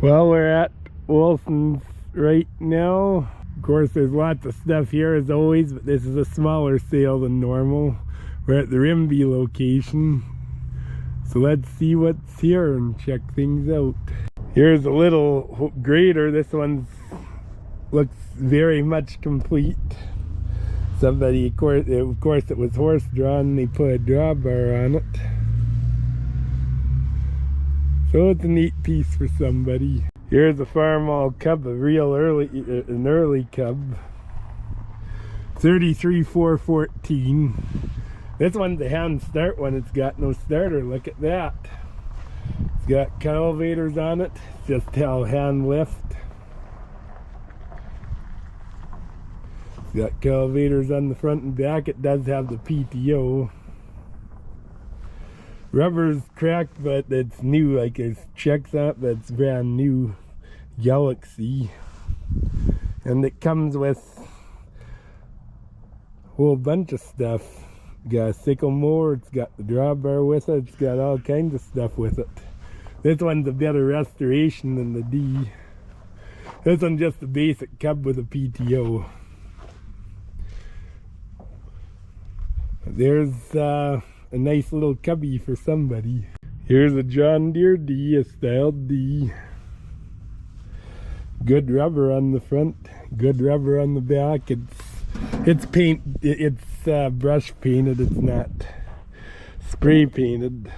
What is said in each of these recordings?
Well, we're at Wilson's right now. Of course, there's lots of stuff here as always, but this is a smaller sale than normal. We're at the Rimby location. So let's see what's here and check things out. Here's a little grader. This one looks very much complete. Somebody, of course it was horse drawn. They put a drawbar on it. So it's a neat piece for somebody. Here's a Farmall Cub, an early Cub. 33,414. This one's a hand start one. It's got no starter. Look at that. It's got cultivators on it. It's just how hand lift. It's got cultivators on the front and back. It does have the PTO. Rubber's cracked, but it's new. Like there's checks on it, but it's brand new. Galaxy. And it comes with a whole bunch of stuff. It's got a sickle mower, it's got the drawbar with it, it's got all kinds of stuff with it. This one's a better restoration than the D. This one's just a basic Cub with a PTO. There's a nice little cubby for somebody. Here's a John Deere D, a styled D. Good rubber on the front, good rubber on the back. It's brush painted, it's not spray painted.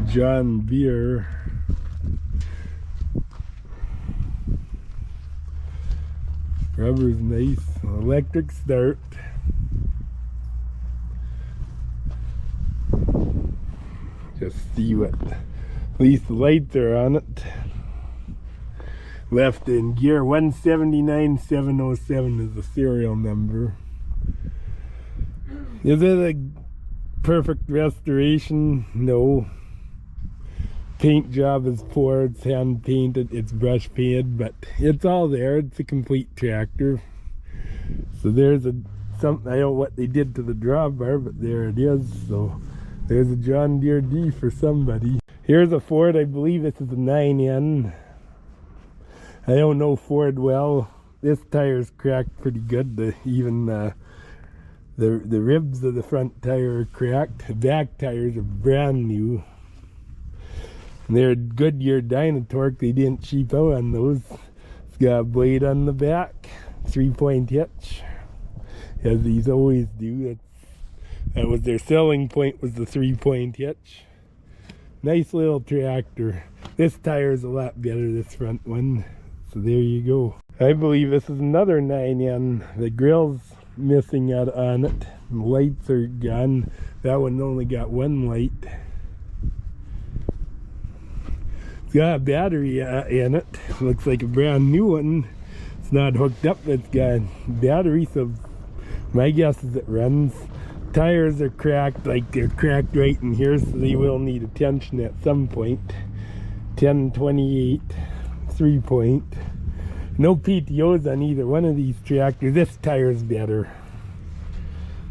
John Deere. Rubber's nice. Electric start. Just see what, at least the lights are on it. Left in gear. 179707 is the serial number. Is it a perfect restoration? No. Paint job is poor, it's hand painted, it's brush painted, but it's all there. It's a complete tractor. So there's something, I don't know what they did to the drawbar, but there it is. So there's a John Deere D for somebody. Here's a Ford, I believe this is a 9N. I don't know Ford well. This tire's cracked pretty good. Even the ribs of the front tire are cracked. The back tires are brand new. And they're Goodyear Dynatorque. They didn't cheap out on those. It's got a blade on the back, 3-point hitch, as these always do. That was their selling point, was the 3-point hitch. Nice little tractor. This tire is a lot better, this front one. So there you go. I believe this is another 9N. The grill's missing out on it. The lights are gone. That one only got one light. It's got a battery in it. Looks like a brand new one. It's not hooked up, but it's got a battery, so my guess is it runs. Tires are cracked, like they're cracked right in here, so they will need attention at some point. 1028, 3-point. No PTOs on either one of these tractors. This tire's better.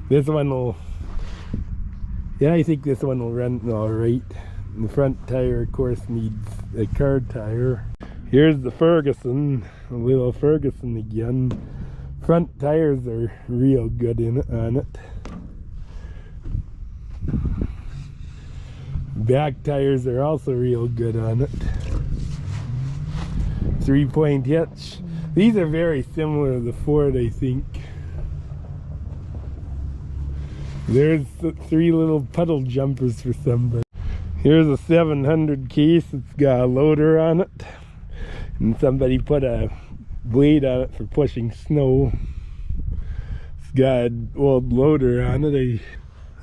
This one will, yeah, I think this one will run all right. And the front tire, of course, needs a car tire. Here's the Ferguson, a little Ferguson again. Front tires are real good on it. Back tires are also real good on it. 3-point hitch. These are very similar to the Ford, I think. There's 3 little puddle jumpers for somebody. Here's a 700 case. It's got a loader on it. And somebody put a blade on it for pushing snow. It's got an old loader on it.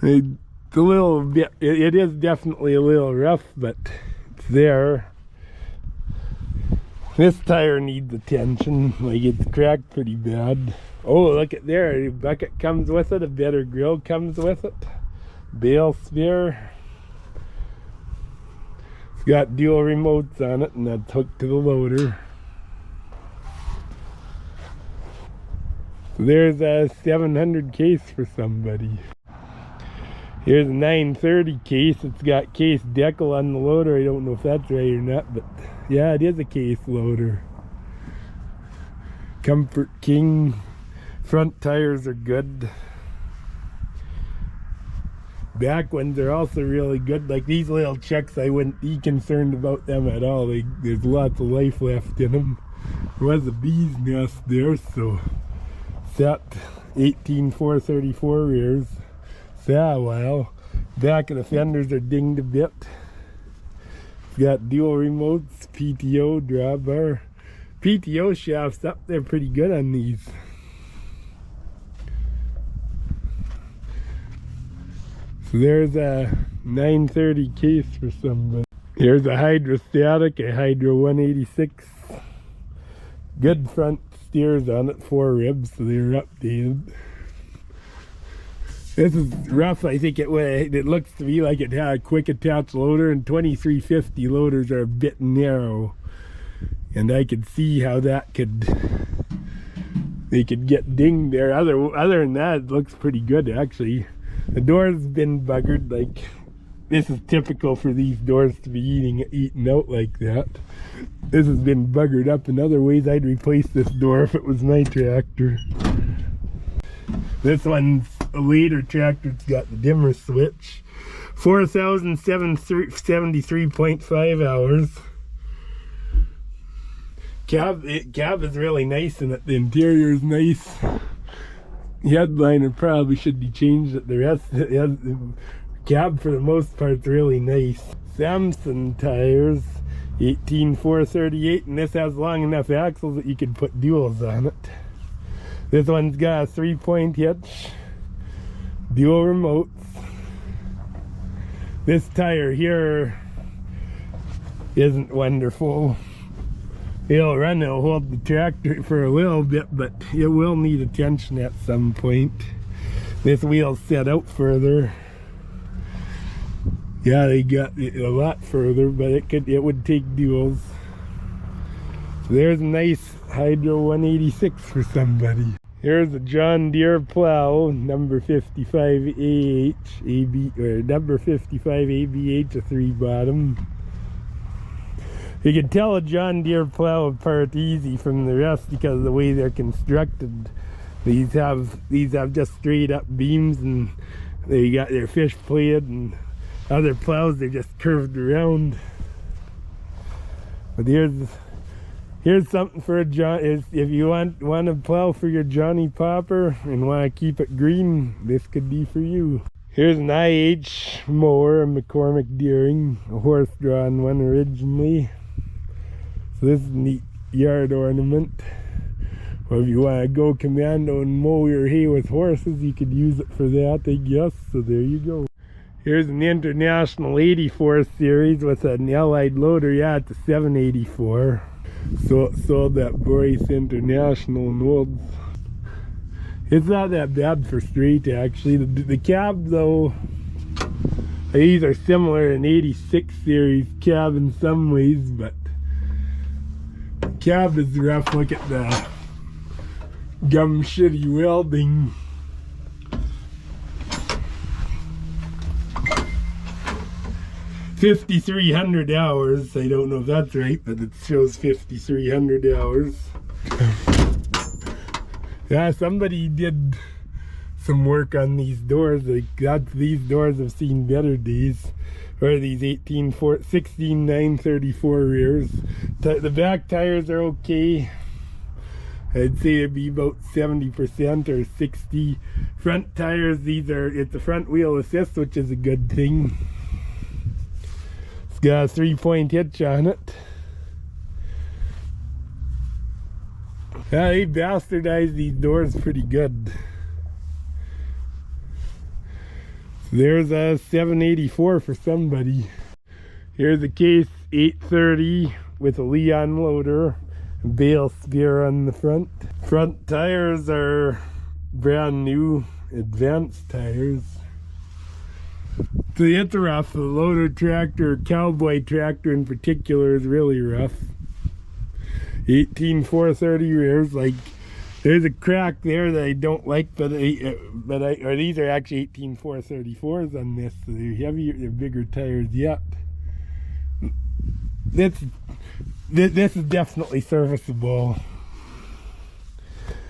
It's a little bit, it is definitely a little rough, but it's there. This tire needs attention. Like, it's cracked pretty bad. Oh, look at there. A bucket comes with it. A better grill comes with it. Bale spare. It's got dual remotes on it, and that's hooked to the loader. So there's a 700 case for somebody. Here's a 930 case. It's got case decal on the loader. I don't know if that's right or not, but yeah, it is a case loader. Comfort King. Front tires are good. Back ones are also really good. Like these little checks, I wouldn't be concerned about them at all. There's lots of life left in them. There was a bee's nest there, so set 18,434 rears. Sat a while. Back of the fenders are dinged a bit. It's got dual remotes, PTO, drawbar. PTO shafts up there pretty good on these. So there's a 930 case for somebody. Here's a hydrostatic, a Hydro 186. Good front steers on it, 4 ribs, so they're updated. This is rough. I think it looks to me like it had a quick attach loader, and 2350 loaders are a bit narrow. And I could see how that they could get dinged there. Other than that, it looks pretty good actually. The door's been buggered. Like this is typical for these doors to be eaten out like that. This has been buggered up in other ways. I'd replace this door if it was my tractor. This one's a later tractor. It's got the dimmer switch. 4,773.5 hours. Cab is really nice in it. The interior is nice. The headliner probably should be changed. The rest, the cab for the most part is really nice. Samson tires, 18,438, and this has long enough axles that you could put duals on it. This one's got a 3-point hitch, dual remotes. This tire here isn't wonderful. It'll hold the tractor for a little bit, but it will need attention at some point. This wheel's set out further. Yeah, they got it a lot further, but it would take duals. So there's a nice Hydro 186 for somebody. Here's a John Deere plow, number 55 AH, or number 55 ABH, a 3-bottom. You can tell a John Deere plow apart easy from the rest because of the way they're constructed. These have just straight up beams, and they got their fish plated, and other plows they're just curved around. But here's something for a if you want to plow for your Johnny Popper and want to keep it green, this could be for you. Here's an IH mower, a McCormick-Deering, a horse-drawn one originally. So this is a neat yard ornament. Or if you want to go commando and mow your hay with horses, you could use it for that, I guess. So there you go. Here's an International 84 series with an Allied loader. Yeah, it's a 784. So sold that Boris International in Wolds. It's not that bad for straight actually. The cab though, these are similar in 86 series cab in some ways, but cab is rough. Look at the gum shitty welding. $5,300 hours. I don't know if that's right, but it shows 5,300 hours. Yeah, somebody did some work on these doors. These doors have seen better days. Or these 16,934 rears. The back tires are okay. I'd say it'd be about 70% or 60. Front tires, it's a front wheel assist, which is a good thing. It's got a 3-point hitch on it. Yeah, they bastardized these doors pretty good. So there's a 784 for somebody. Here's a case 830 with a Leon loader, a bale spear on the front. Front tires are brand new, advanced tires. So it's rough. The loader tractor, cowboy tractor in particular, is really rough. 18,430 rears. Like There's a crack there that I don't like, but these are actually 18-434s on this, so they're heavier, they're bigger tires yet. This is definitely serviceable.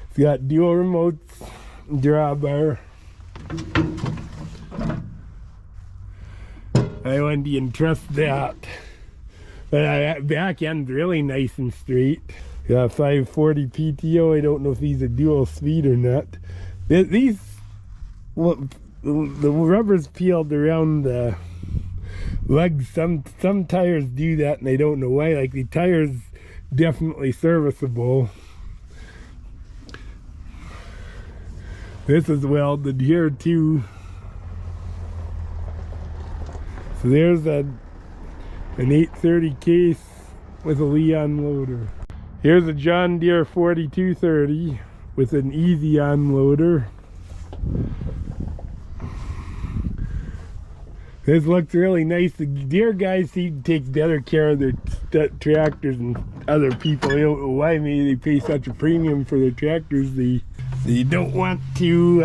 It's got dual remotes, drawbar. I wouldn't even trust that. But back end's really nice and straight. Got 540 PTO. I don't know if these are dual speed or not. These, well, the rubber's peeled around the legs. Some tires do that, and I don't know why. Like, the tire's definitely serviceable. This is welded here too. So there's an 830 case with a Leon loader. Here's a John Deere 4230 with an easy unloader. This looks really nice. The Deere guys seem to take better care of their tractors than other people. I don't know why. Maybe they pay such a premium for their tractors. They don't want to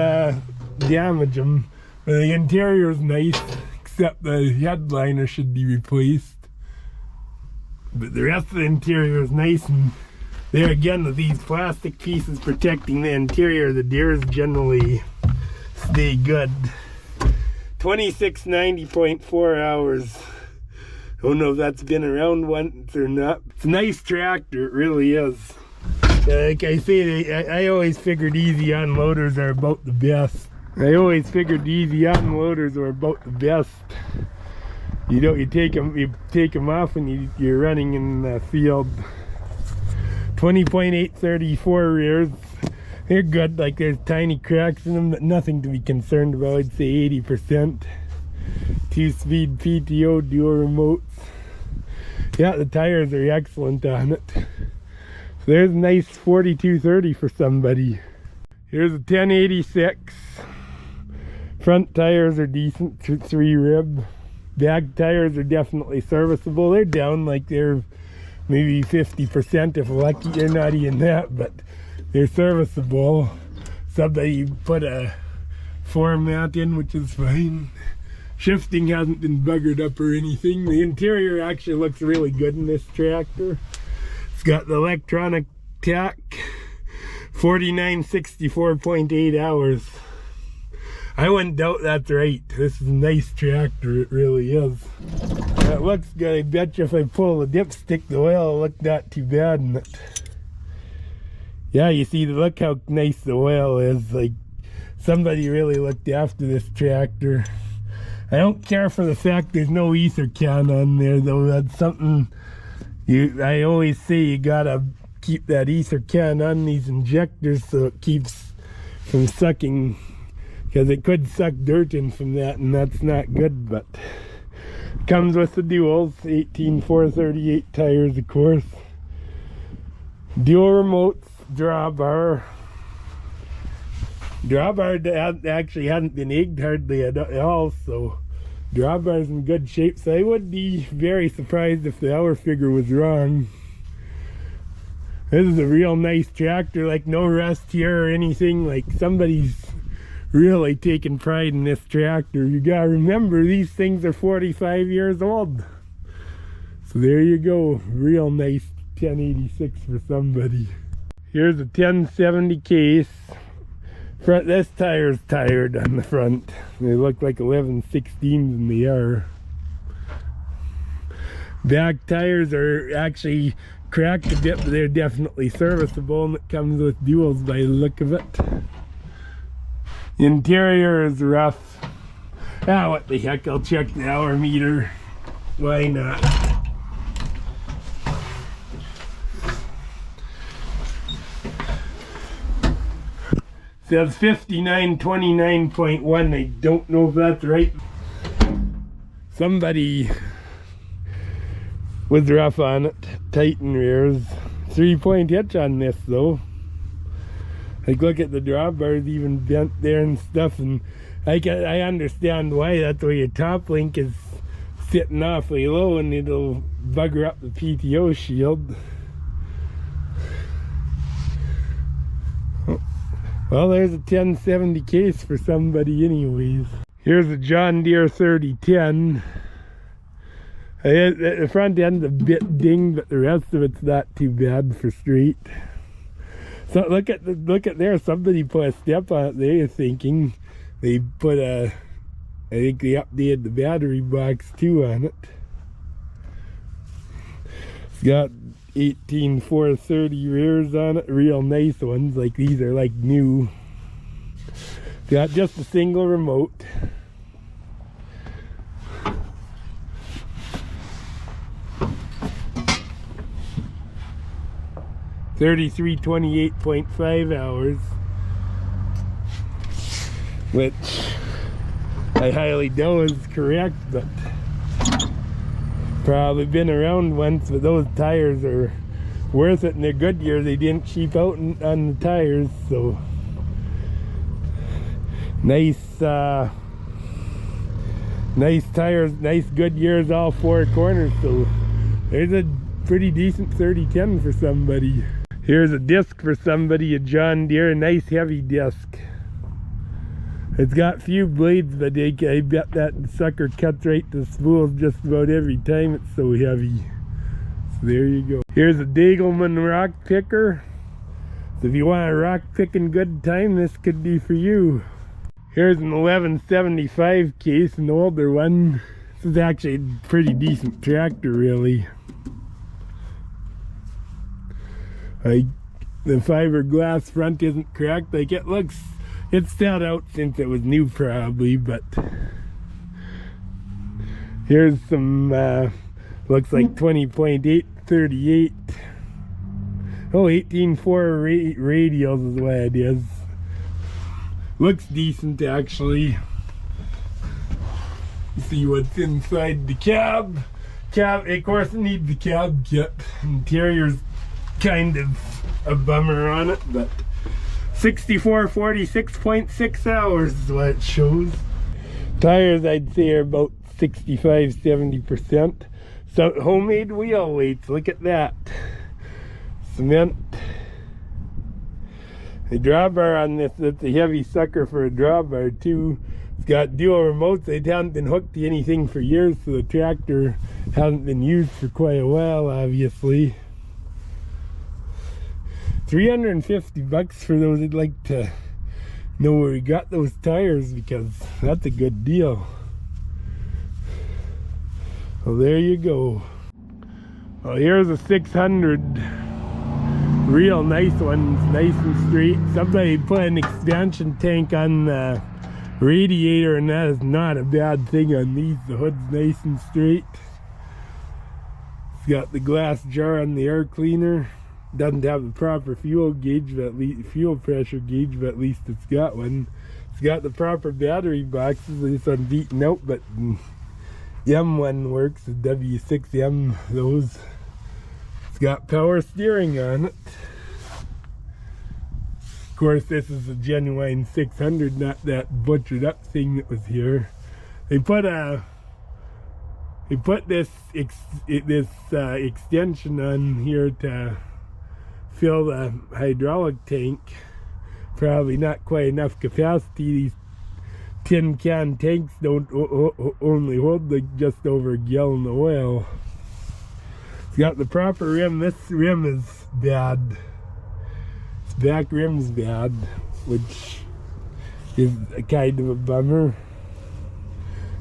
damage them. But the interior is nice, except the headliner should be replaced. But the rest of the interior is nice, and there again, with these plastic pieces protecting the interior, the Deeres generally stay good. 2690.4 hours. Don't know if that's been around once or not. It's a nice tractor, it really is. Like I say, I always figured easy unloaders are about the best. You know, you take them off and you're running in the field. 20.834 rears. They're good. Like, there's tiny cracks in them, but nothing to be concerned about. I'd say 80%. 2-speed PTO, dual remotes. Yeah, the tires are excellent on it. So there's a nice 4230 for somebody. Here's a 1086. Front tires are decent, 3 rib. Back tires are definitely serviceable. They're down, like they're maybe 50% if lucky. They're not even that, but they're serviceable. Somebody put a format in, which is fine. Shifting hasn't been buggered up or anything. The interior actually looks really good in this tractor. It's got the electronic tack, 4964.8 hours. I wouldn't doubt that's right. This is a nice tractor, it really is. It looks good. I bet you if I pull the dipstick, the oil will look not too bad in it. Yeah, you see, look how nice the oil is. Like, somebody really looked after this tractor. I don't care for the fact there's no ether can on there, though. That's something I always say, you gotta keep that ether can on these injectors so it keeps from sucking, because it could suck dirt in from that, and that's not good. But it comes with the duals, 18-438 tires, of course. Dual remotes, drawbar. Drawbar actually hadn't been egged hardly at all, so drawbar's in good shape. So I would be very surprised if the hour figure was wrong. This is a real nice tractor, like no rust here or anything. Like, somebody's really taking pride in this tractor. You gotta remember, these things are 45 years old. So there you go, real nice 1086 for somebody. Here's a 1070 case. This tire's tired on the front. They look like 11/16s and they are. Back tires are actually cracked a bit, but they're definitely serviceable, and it comes with duals by the look of it. Interior is rough. Ah, what the heck, I'll check the hour meter. Why not? Says 5929.1. I don't know if that's right. Somebody was rough on it. Titan rears. 3-point hitch on this though. Like, look at the drawbars even bent there and stuff, and I understand why. That's why your top link is sitting awfully low, and it'll bugger up the PTO shield. Well, there's a 1070 case for somebody anyways. Here's a John Deere 3010. The front end's a bit dinged, but the rest of it's not too bad for straight. So look at there, somebody put a step on it. They're thinking they put I think they updated the battery box too on it. It's got 18-430 rears on it, real nice ones, like these are like new. Got just a single remote. $33.28.5 hours, which I highly doubt is correct, but probably been around once. But those tires are worth it in their good year. They didn't cheap out on the tires, so nice nice tires, nice good years all four corners. So there's a pretty decent 3010 for somebody. Here's a disc for somebody, a John Deere, a nice heavy disc. It's got few blades, but I bet that sucker cuts right to spools just about every time. It's so heavy. So there you go. Here's a Degelman rock picker. So if you want a rock picking good time, this could be for you. Here's an 1175 case, an older one. This is actually a pretty decent tractor, really. The fiberglass front isn't cracked. Like it's sat out since it was new probably, but here's some looks like 20.838. Oh, 18.4 radials is what it is. Looks decent actually. You see what's inside the cab. Of course it needs the cab kit. Interior's kind of a bummer on it, but 6446.6 hours is what it shows. Tires I'd say are about 65-70%. So homemade wheel weights, look at that. Cement. The drawbar on this, it's a heavy sucker for a drawbar too. It's got dual remotes. They haven't been hooked to anything for years, so the tractor hasn't been used for quite a while, obviously. $350 for those. I'd like to know where we got those tires, because that's a good deal. Well, there you go. Well, here's a 600. Real nice ones, nice and straight. Somebody put an expansion tank on the radiator, and that is not a bad thing on these. The hood's nice and straight. It's got the glass jar on the air cleaner. Doesn't have the proper fuel gauge, but at least fuel pressure gauge, but at least it's got one. It's got the proper battery boxes. This one's beaten out, but M1 works. The W6M, those. It's got power steering on it. Of course, this is a genuine 600, not that butchered up thing that was here. They put this extension on here to fill the hydraulic tank. Probably not quite enough capacity. These tin can tanks don't only hold like just over a gallon of oil. It's got the proper rim. This rim is bad. Its back rim's bad, which is a kind of a bummer.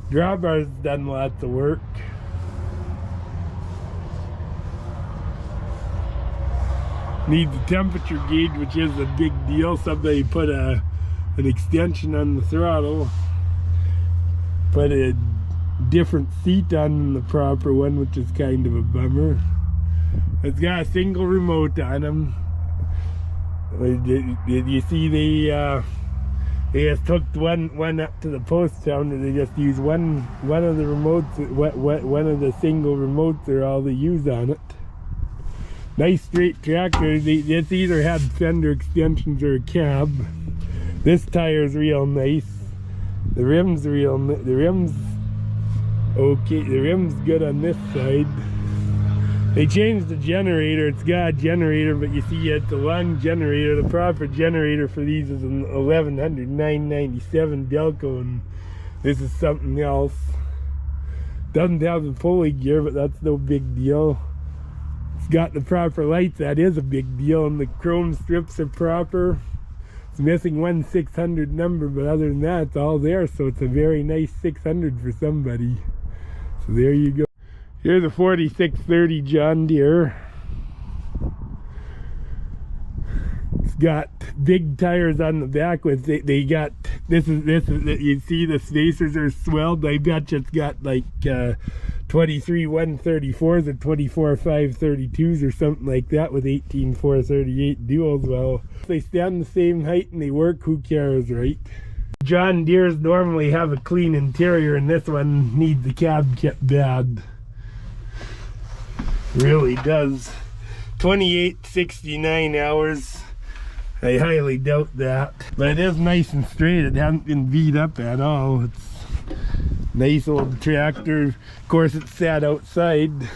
Drawbar's done lots of work. Needs a temperature gauge, which is a big deal. Somebody put an extension on the throttle, put a different seat on the proper one, which is kind of a bummer. It's got a single remote on them. Did you see they just hooked one up to the post sounder? They just use one of the remotes, one of the single remotes are all they use on it. Nice straight tractor. It's either had fender extensions or a cab. This tire's real nice. The rim's okay. The rim's good on this side. They changed the generator. It's got a generator, but you see it's a long generator. The proper generator for these is an 1100 997 Delco, and this is something else. Doesn't have the pulley gear, but that's no big deal. It's got the proper lights. That is a big deal, and the chrome strips are proper. It's missing one 600 number, but other than that, it's all there. So it's a very nice 600 for somebody. So there you go. Here's a 4630 John Deere. It's got big tires on the back with they got this is you see the spacers are swelled. I bet you it's got like 23 134s or 24 532s or something like that with 18 438 duals. Well, if they stand the same height and they work, who cares, right? John Deere's normally have a clean interior, and this one needs the cab kept bad. Really does. 2869 hours. I highly doubt that, but it is nice and straight. It hasn't been beat up at all. It's a nice old tractor. Of course, it's sat outside.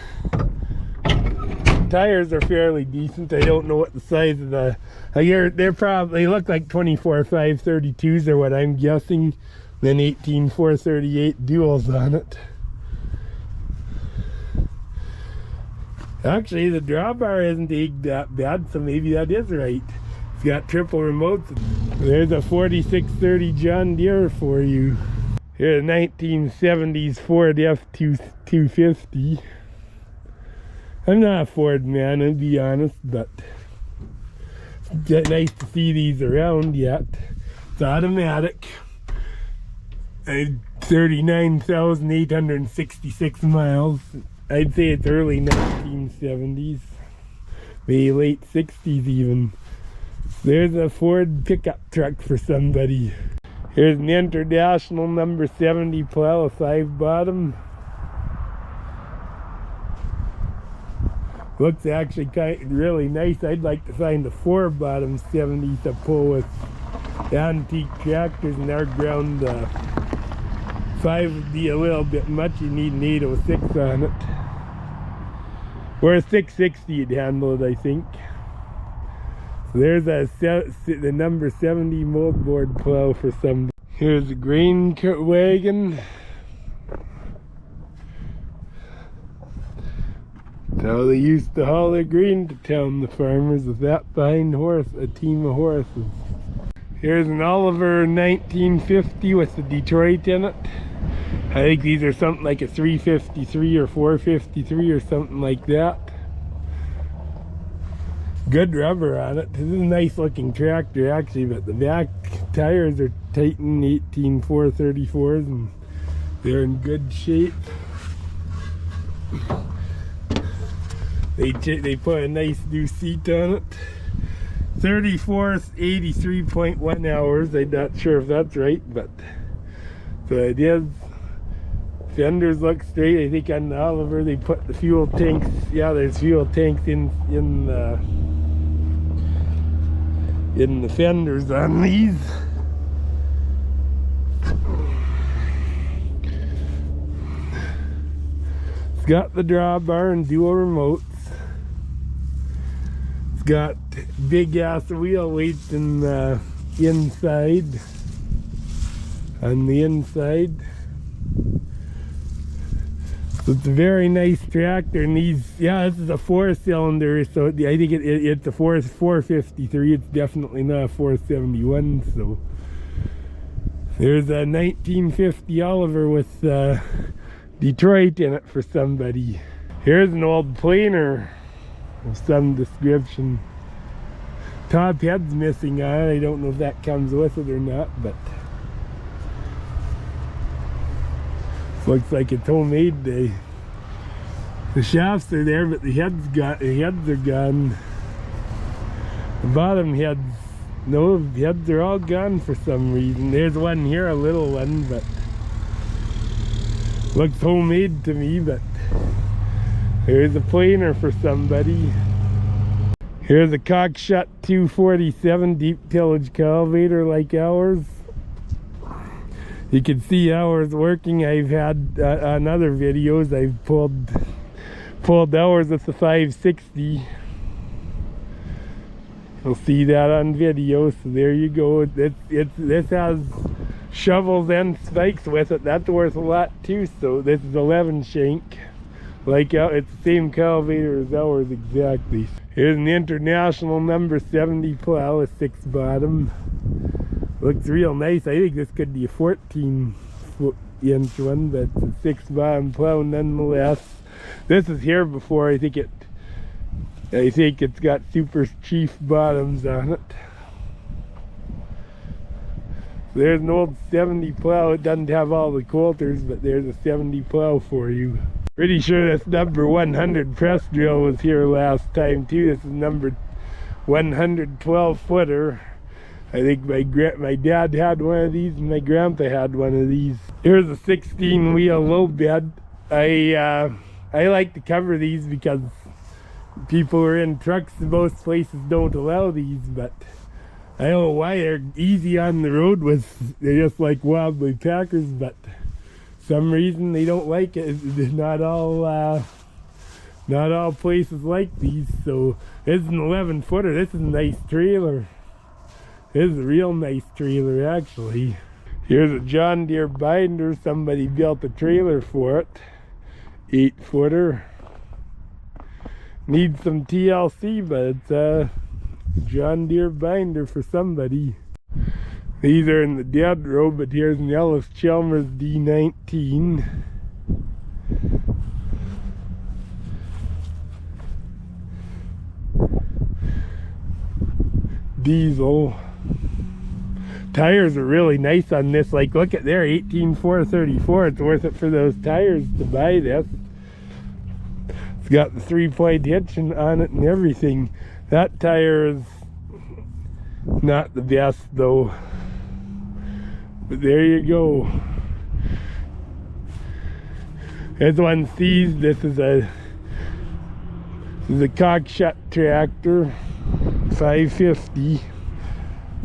Tires are fairly decent. I don't know what the size of the, I hear they look like 24 532s are what I'm guessing, then 18 438 duals on it. Actually, the drawbar isn't egged that bad, so maybe that is right. It's got triple remotes. There's a 4630 John Deere for you. Here's a 1970s Ford F-250. I'm not a Ford man, I'll be honest, but it's nice to see these around yet. It's automatic. 39,866 miles. I'd say it's early 1970s, maybe late 60s even. There's a Ford pickup truck for somebody. Here's an International number 70 plow, a 5 bottom. Looks actually really nice. I'd like to find a 4 bottom 70 to pull with antique tractors, and our ground 5 would be a little bit much. You need an 806 on it. Or a 660 you'd handle it, I think. So there's the number 70 moldboard plow for somebody. Here's a grain wagon. That's how they used to haul their grain to town, the farmers, with that behind a team of horses. Here's an Oliver 1950 with the Detroit in it. I think these are something like a 353 or 453 or something like that. Good rubber on it. This is a nice looking tractor actually, but the back tires are Titan 18 434s and they're in good shape. They put a nice new seat on it. 83.1 hours. I'm not sure if that's right, but so it is. Fenders look straight. I think on the Oliver they put the fuel tanks. Yeah, there's fuel tanks in the fenders on these. It's got the drawbar and dual remotes. It's got big ass wheel weights in the inside. On the inside. So it's a very nice tractor, and these, yeah, this is a 4-cylinder, so I think it's a 453. It's definitely not a 471. So there's a 1950 Oliver with Detroit in it for somebody. Here's an old planer of some description. Top head's missing on it. I don't know if that comes with it or not, but looks like it's homemade day. The shafts are there, but the heads are gone. The bottom heads, no, the heads are all gone for some reason. There's one here, a little one, but looks homemade to me. But here's a planer for somebody. Here's a Cockshutt 247 deep tillage cultivator like ours. You can see ours working. I've had on other videos I've pulled pulled hours with the 560. You'll see that on video, so there you go. This has shovels and spikes with it. That's worth a lot too. So this is 11 shank. Like it's the same cultivator as ours exactly. Here's an international number 70 plow, a 6 bottom. Looks real nice. I think this could be a 14-inch one, but it's a 6 bottom plow nonetheless. This is here before. I think it's got super chief bottoms on it. There's an old 70 plow. It doesn't have all the coulters, but there's a 70 plow for you. Pretty sure this number 100 press drill was here last time too. This is number 112 footer. I think my dad had one of these and my grandpa had one of these. Here's a 16 wheel low bed. I like to cover these because people are in trucks. Most places don't allow these, but I don't know why they're easy on the road they're just like wobbly packers, but some reason they don't like it. Not all places like these. So this is an 11 footer. This is a nice trailer. This is a real nice trailer actually. Here's a John Deere binder. Somebody built a trailer for it. 8 footer. Needs some TLC, but it's a John Deere binder for somebody. These are in the dead row, but here's an Allis-Chalmers D-19. Diesel. Tires are really nice on this. Like, look at there, 18.434. It's worth it for those tires to buy this. It's got the 3-point hitch on it and everything. That tire is not the best though. But there you go. This one sees this is a Cockshutt tractor, 550.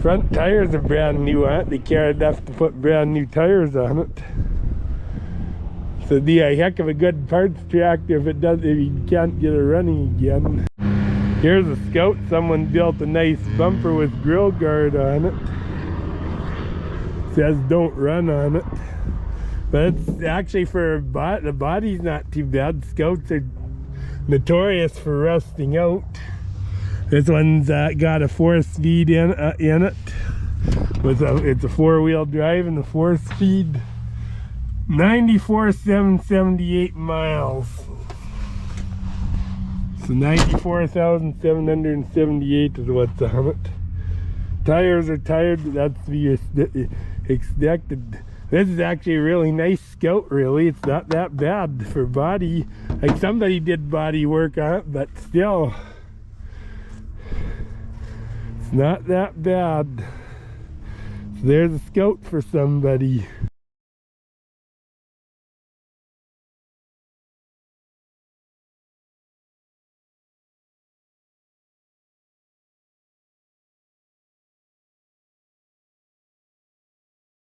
Front tires are brand new on it. They care enough to put brand new tires on it. So it'd be a heck of a good parts tractor if you can't get it running again. Here's a Scout. Someone built a nice bumper with grill guard on it. Says don't run on it. But it's actually for the body's not too bad. Scouts are notorious for rusting out. This one's got a 4-speed in it. It's a 4-wheel drive and a 4-speed. 94,778 miles. So 94,778 is what's on it. Tires are tired, but that's to be expected. This is actually a really nice Scout, really. It's not that bad for body. Like somebody did body work on it, but still. It's not that bad. So there's a Scout for somebody.